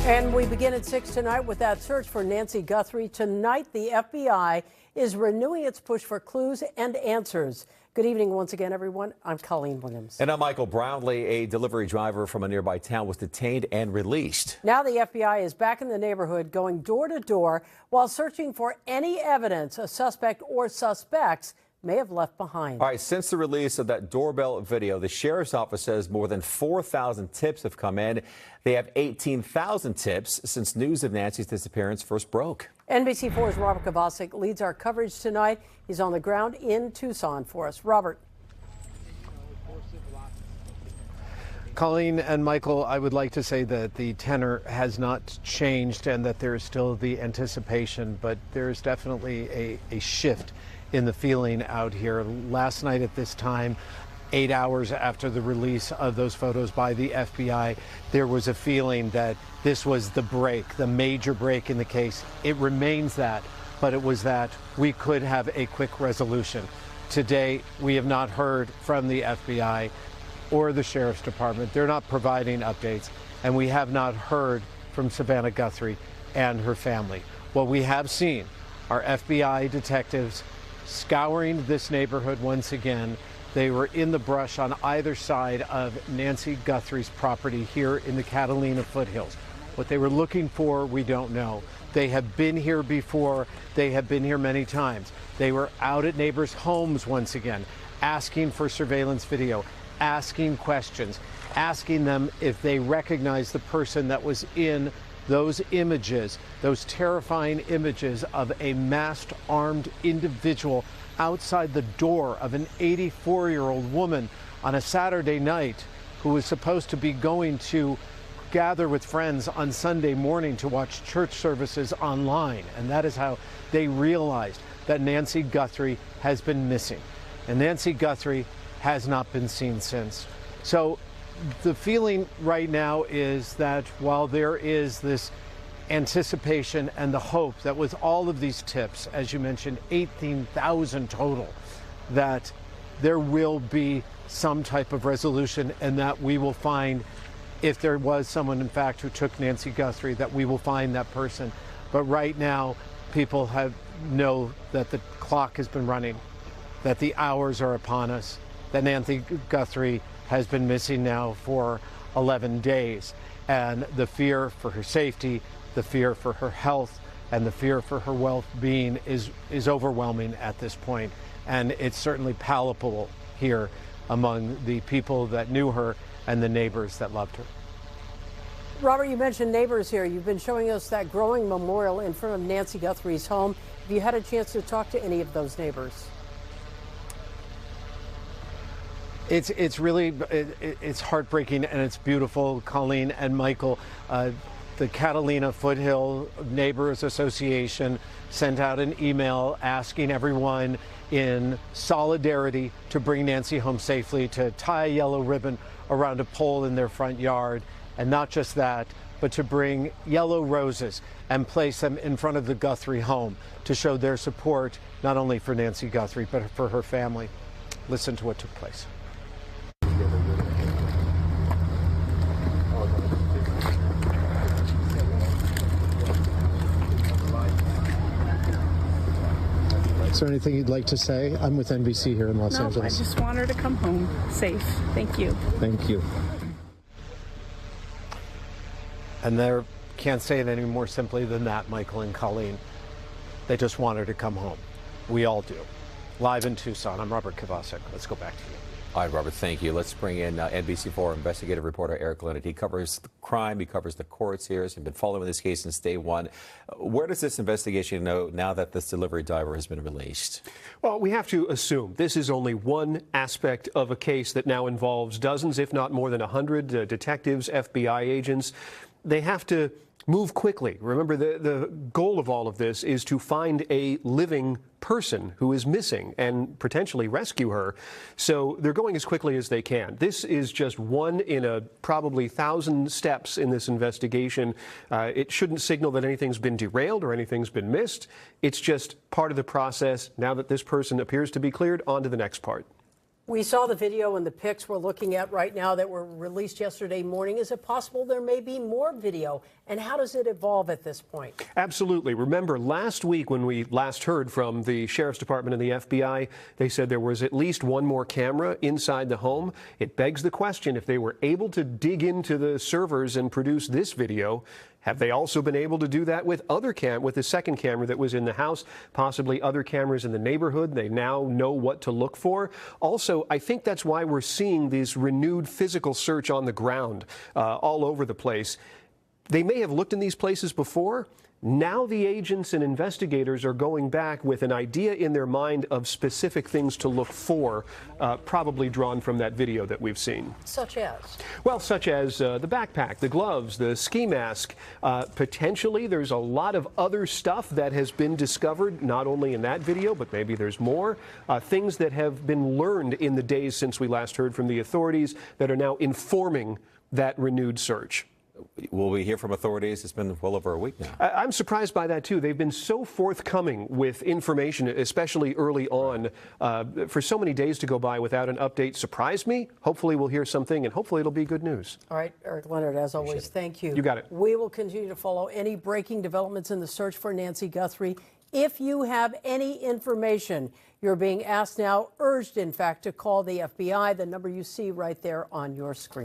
And we begin at 6 tonight with that search for Nancy Guthrie. Tonight, the FBI is renewing its push for clues and answers. Good evening once again, everyone. I'm Colleen Williams. And I'm Michael Brownlee. A delivery driver from a nearby town was detained and released. Now the FBI is back in the neighborhood, going door to door while searching for any evidence a suspect or suspects may have left behind. All right, since the release of that doorbell video, the sheriff's office says more than 4,000 tips have come in. They have 18,000 tips since news of Nancy's disappearance first broke. NBC4's Robert Kovacik leads our coverage tonight. He's on the ground in Tucson for us. Robert. Colleen and Michael, I would like to say that the tenor has not changed and that there is still the anticipation, but there is definitely a shift in the feeling out here. Last night at this time, 8 hours after the release of those photos by the FBI, there was a feeling that this was the break, the major break in the case. It remains that, but it was that we could have a quick resolution. Today, we have not heard from the FBI or the Sheriff's Department. They're not providing updates, and we have not heard from Savannah Guthrie and her family. What we have seen are FBI detectives scouring this neighborhood once again. They were in the brush on either side of Nancy Guthrie's property here in the Catalina foothills. What they were looking for, we don't know. They have been here before. They have been here many times. They were out at neighbors' homes once again, asking for surveillance video, asking questions, asking them if they recognize the person that was in those images, those terrifying images of a masked, armed individual outside the door of an 84-year-old woman on a Saturday night who was supposed to be going to gather with friends on Sunday morning to watch church services online. And that is how they realized that Nancy Guthrie has been missing. And Nancy Guthrie has not been seen since. So the feeling right now is that while there is this anticipation and the hope that with all of these tips, as you mentioned, 18,000 total, that there will be some type of resolution and that we will find, if there was someone in fact who took Nancy Guthrie, that we will find that person. But right now, people know that the clock has been running, that the hours are upon us, that Nancy Guthrie has been missing now for 11 days. And the fear for her safety, the fear for her health, and the fear for her well-being is overwhelming at this point. And it's certainly palpable here among the people that knew her and the neighbors that loved her. Robert, you mentioned neighbors here. You've been showing us that growing memorial in front of Nancy Guthrie's home. Have you had a chance to talk to any of those neighbors? It's really it's heartbreaking and it's beautiful, Colleen and Michael. The Catalina Foothill Neighbors Association sent out an email asking everyone in solidarity to bring Nancy home safely, to tie a yellow ribbon around a pole in their front yard, and not just that, but to bring yellow roses and place them in front of the Guthrie home to show their support not only for Nancy Guthrie but for her family. Listen to what took place. Is there anything you'd like to say? I'm with NBC here in Los Angeles. I just want her to come home safe. Thank you. Thank you. And they can't say it any more simply than that, Michael and Colleen. They just want her to come home. We all do. Live in Tucson, I'm Robert Kovacik. Let's go back to you. All right, Robert, thank you. Let's bring in NBC4 investigative reporter Eric Leonard. He covers the crime, he covers the courts here. He's been following this case since day one. Where does this investigation go now that this delivery driver has been released? Well, we have to assume this is only one aspect of a case that now involves dozens, if not more than 100 detectives, FBI agents. They have to move quickly. Remember, the goal of all of this is to find a living person who is missing and potentially rescue her. So they're going as quickly as they can. This is just one in a probably 1,000 steps in this investigation. It shouldn't signal that anything's been derailed or anything's been missed. It's just part of the process. Now that this person appears to be cleared, on to the next part. We saw the video and the pics we're looking at right now that were released yesterday morning. Is it possible there may be more video? And how does it evolve at this point? Absolutely. Remember, last week when we last heard from the Sheriff's Department and the FBI, they said there was at least one more camera inside the home. It begs the question, if they were able to dig into the servers and produce this video, have they also been able to do that with with the second camera that was in the house, possibly other cameras in the neighborhood? They now know what to look for. Also, I think that's why we're seeing this renewed physical search on the ground all over the place. They may have looked in these places before. Now the agents and investigators are going back with an idea in their mind of specific things to look for, probably drawn from that video that we've seen. Such as? Well, such as the backpack, the gloves, the ski mask. Potentially, there's a lot of other stuff that has been discovered, not only in that video, but maybe there's more. Things that have been learned in the days since we last heard from the authorities that are now informing that renewed search. Will we hear from authorities? It's been well over a week now. I'm surprised by that, too. They've been so forthcoming with information, especially early on. For so many days to go by without an update surprised me. Hopefully we'll hear something, and hopefully it'll be good news. All right, Eric Leonard, as always, thank you. You got it. We will continue to follow any breaking developments in the search for Nancy Guthrie. If you have any information, you're being asked now, urged, in fact, to call the FBI, the number you see right there on your screen.